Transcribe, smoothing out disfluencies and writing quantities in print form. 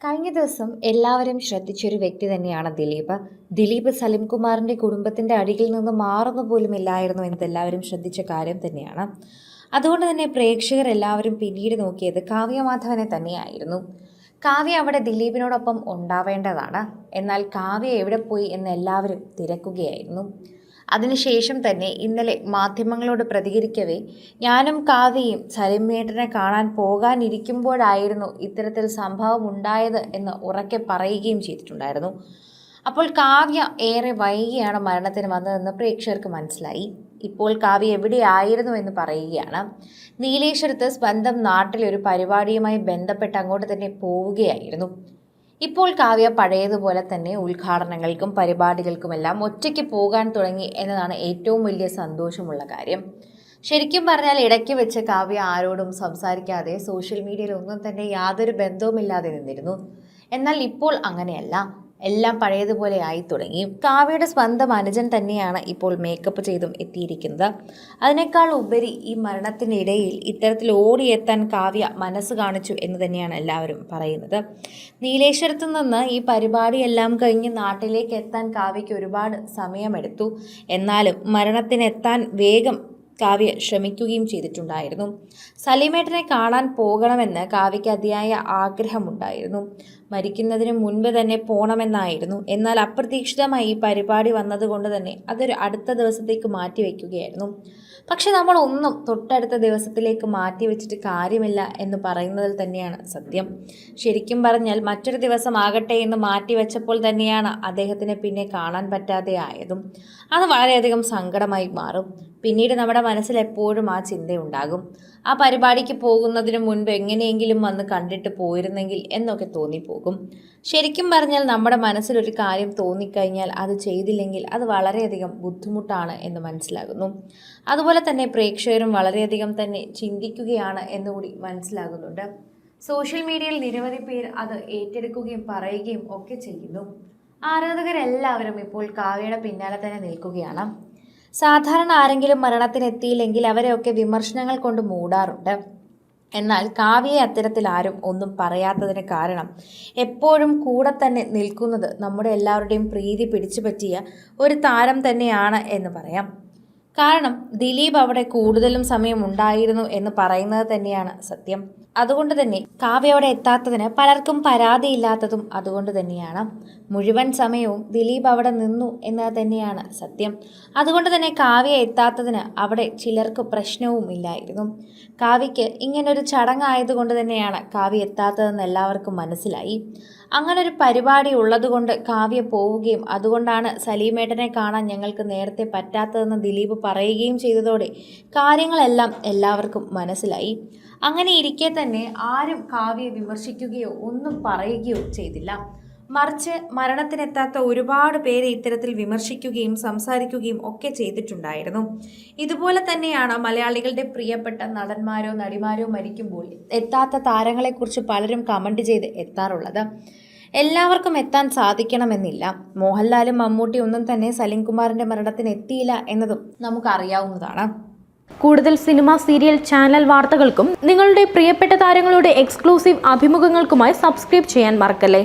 കഴിഞ്ഞ ദിവസം എല്ലാവരും ശ്രദ്ധിച്ചൊരു വ്യക്തി തന്നെയാണ് ദിലീപ്. ദിലീപ് സലിംകുമാറിന്റെ കുടുംബത്തിന്റെ അടിയിൽ നിന്ന് മാറുന്നു പോലുമില്ലായിരുന്നു എന്നെല്ലാവരും ശ്രദ്ധിച്ച കാര്യം തന്നെയാണ്. അതുകൊണ്ട് തന്നെ പ്രേക്ഷകർ എല്ലാവരും പിന്നീട് നോക്കിയത് കാവ്യമാധവനെ തന്നെയായിരുന്നു. കാവ്യ അവിടെ ദിലീപിനോടൊപ്പം ഉണ്ടാവേണ്ടതാണ്. എന്നാൽ കാവ്യ എവിടെ പോയി എന്ന് എല്ലാവരും തിരക്കുകയായിരുന്നു. അതിനുശേഷം തന്നെ ഇന്നലെ മാധ്യമങ്ങളോട് പ്രതികരിക്കവേ ഞാനും കാവ്യയും സലിമേട്ടനെ കാണാൻ പോകാനിരിക്കുമ്പോഴായിരുന്നു ഇത്തരത്തിൽ സംഭവം ഉണ്ടായത് എന്ന് ഉറക്കെ പറയുകയും ചെയ്തിട്ടുണ്ടായിരുന്നു. അപ്പോൾ കാവ്യ ഏറെ വൈകിയാണ് മരണത്തിന് വന്നതെന്ന് പ്രേക്ഷകർക്ക് മനസ്സിലായി. ഇപ്പോൾ കാവ്യ എവിടെയായിരുന്നു എന്ന് പറയുകയാണ്. നീലേശ്വരത്ത് സ്വന്തം നാട്ടിലൊരു പരിപാടിയുമായി ബന്ധപ്പെട്ട് അങ്ങോട്ട് തന്നെ പോവുകയായിരുന്നു. ഇപ്പോൾ കാവ്യ പഴയതുപോലെ തന്നെ ഉദ്ഘാടനങ്ങൾക്കും പരിപാടികൾക്കുമെല്ലാം ഒറ്റയ്ക്ക് പോകാൻ തുടങ്ങി എന്നതാണ് ഏറ്റവും വലിയ സന്തോഷമുള്ള കാര്യം. ശരിക്കും പറഞ്ഞാൽ ഇടയ്ക്ക് വെച്ച് കാവ്യ ആരോടും സംസാരിക്കാതെ സോഷ്യൽ മീഡിയയിൽ ഒന്നും തന്നെ യാതൊരു ബന്ധവുമില്ലാതെ നിന്നിരുന്നു. എന്നാൽ ഇപ്പോൾ അങ്ങനെയല്ല, എല്ലാം പഴയതുപോലെ ആയി തുടങ്ങി. കാവ്യയുടെ സ്വന്തം അനുജൻ തന്നെയാണ് ഇപ്പോൾ മേക്കപ്പ് ചെയ്തും എത്തിയിരിക്കുന്നത്. അതിനേക്കാൾ ഉപരി ഈ മരണത്തിനിടയിൽ ഇത്തരത്തിൽ ഓടിയെത്താൻ കാവ്യ മനസ്സ് കാണിച്ചു എന്ന് തന്നെയാണ് എല്ലാവരും പറയുന്നത്. നീലേശ്വരത്തു നിന്ന് ഈ പരിപാടിയെല്ലാം കഴിഞ്ഞ് നാട്ടിലേക്ക് എത്താൻ കാവ്യയ്ക്ക് ഒരുപാട് സമയമെടുത്തു. എന്നാലും മരണത്തിനെത്താൻ വേഗം കാവ്യ ശ്രമിക്കുകയും ചെയ്തിട്ടുണ്ടായിരുന്നു. സലിമേട്ടനെ കാണാൻ പോകണമെന്ന് കാവ്യയ്ക്ക് അതിയായ ആഗ്രഹമുണ്ടായിരുന്നു. മരിക്കുന്നതിന് മുൻപ് തന്നെ പോകണമെന്നായിരുന്നു. എന്നാൽ അപ്രതീക്ഷിതമായി ഈ പരിപാടി വന്നതുകൊണ്ട് തന്നെ അതൊരു അടുത്ത ദിവസത്തേക്ക് മാറ്റി വയ്ക്കുകയായിരുന്നു. പക്ഷെ നമ്മൾ ഒന്നും തൊട്ടടുത്ത ദിവസത്തിലേക്ക് മാറ്റി വെച്ചിട്ട് കാര്യമില്ല എന്ന് പറയുന്നതിൽ തന്നെയാണ് സത്യം. ശരിക്കും പറഞ്ഞാൽ മറ്റൊരു ദിവസം ആകട്ടെ എന്ന് മാറ്റി വെച്ചപ്പോൾ തന്നെയാണ് അദ്ദേഹത്തിനെ പിന്നെ കാണാൻ പറ്റാതെ ആയതും. അത് വളരെയധികം സങ്കടമായി മാറും. പിന്നീട് നമ്മുടെ മനസ്സിൽ എപ്പോഴും ആ ചിന്തയുണ്ടാകും. ആ പരിപാടിക്ക് പോകുന്നതിന് മുൻപ് എങ്ങനെയെങ്കിലും വന്ന് കണ്ടിട്ട് പോയിരുന്നെങ്കിൽ എന്നൊക്കെ തോന്നിപ്പോകും. ശരിക്കും പറഞ്ഞാൽ നമ്മുടെ മനസ്സിലൊരു കാര്യം തോന്നിക്കഴിഞ്ഞാൽ അത് ചെയ്തില്ലെങ്കിൽ അത് വളരെയധികം ബുദ്ധിമുട്ടാണ് എന്ന് മനസ്സിലാകുന്നു. അതുപോലെ തന്നെ പ്രേക്ഷകരും വളരെയധികം തന്നെ ചിന്തിക്കുകയാണ് എന്നുകൂടി മനസ്സിലാകുന്നുണ്ട്. സോഷ്യൽ മീഡിയയിൽ നിരവധി പേർ അത് ഏറ്റെടുക്കുകയും പറയുകയും ഒക്കെ ചെയ്യുന്നു. ആരാധകരെല്ലാവരും ഇപ്പോൾ കാവ്യയുടെ പിന്നാലെ തന്നെ നിൽക്കുകയാണ്. സാധാരണ ആരെങ്കിലും മരണത്തിനെത്തിയില്ലെങ്കിൽ അവരെയൊക്കെ വിമർശനങ്ങൾ കൊണ്ട് മൂടാറുണ്ട്. എന്നാൽ കാവ്യയെ അത്തരത്തിൽ ആരും ഒന്നും പറയാത്തതിന് കാരണം എപ്പോഴും കൂടെ തന്നെ നിൽക്കുന്നത് നമ്മുടെ എല്ലാവരുടെയും പ്രീതി പിടിച്ചു പറ്റിയ ഒരു താരം തന്നെയാണ് എന്ന് പറയാം. കാരണം ദിലീപ് അവിടെ കൂടുതലും സമയം ഉണ്ടായിരുന്നു എന്ന് പറയുന്നത് തന്നെയാണ് സത്യം. അതുകൊണ്ട് തന്നെ കാവ്യ അവിടെ എത്താത്തതിന് പലർക്കും പരാതിയില്ലാത്തതും അതുകൊണ്ട് തന്നെയാണ്. മുഴുവൻ സമയവും ദിലീപ് അവിടെ നിന്നു എന്നത് തന്നെയാണ് സത്യം. അതുകൊണ്ട് തന്നെ കാവ്യ എത്താത്തതിന് അവിടെ ചിലർക്ക് പ്രശ്നവും ഇല്ലായിരുന്നു. കാവ്യയ്ക്ക് ഇങ്ങനൊരു ചടങ്ങായതുകൊണ്ട് തന്നെയാണ് കാവ്യ എത്താത്തതെന്ന് എല്ലാവർക്കും മനസ്സിലായി. അങ്ങനൊരു പരിപാടി ഉള്ളതുകൊണ്ട് കാവ്യ പോവുകയും അതുകൊണ്ടാണ് സലീമേട്ടനെ കാണാൻ ഞങ്ങൾക്ക് നേരത്തെ പറ്റാത്തതെന്ന് ദിലീപ് പറയുകയും ചെയ്തതോടെ കാര്യങ്ങളെല്ലാം എല്ലാവർക്കും മനസ്സിലായി. അങ്ങനെ ഇരിക്കെ തന്നെ ആരും കാവ്യയെ വിമർശിക്കുകയോ ഒന്നും പറയുകയോ ചെയ്തില്ല. മറിച്ച് മരണത്തിനെത്താത്ത ഒരുപാട് പേരെ ഇത്തരത്തിൽ വിമർശിക്കുകയും സംസാരിക്കുകയും ഒക്കെ ചെയ്തിട്ടുണ്ടായിരുന്നു. ഇതുപോലെ തന്നെയാണ് മലയാളികളുടെ പ്രിയപ്പെട്ട നടന്മാരോ നടിമാരോ മരിക്കുമ്പോൾ എത്താത്ത താരങ്ങളെക്കുറിച്ച് പലരും കമൻറ്റ് ചെയ്ത് എത്താറുള്ളത്. എല്ലാവർക്കും എത്താൻ സാധിക്കണമെന്നില്ല. മോഹൻലാലും മമ്മൂട്ടി ഒന്നും തന്നെ സലിംകുമാറിന്റെ മരണത്തിന് എത്തിയില്ല എന്നതും നമുക്കറിയാവുന്നതാണ്. കൂടുതൽ സിനിമ, സീരിയൽ, ചാനൽ വാർത്തകൾക്കും നിങ്ങളുടെ പ്രിയപ്പെട്ട താരങ്ങളുടെ എക്സ്ക്ലൂസീവ് അഭിമുഖങ്ങൾക്കുമായി സബ്സ്ക്രൈബ് ചെയ്യാൻ മറക്കല്ലേ.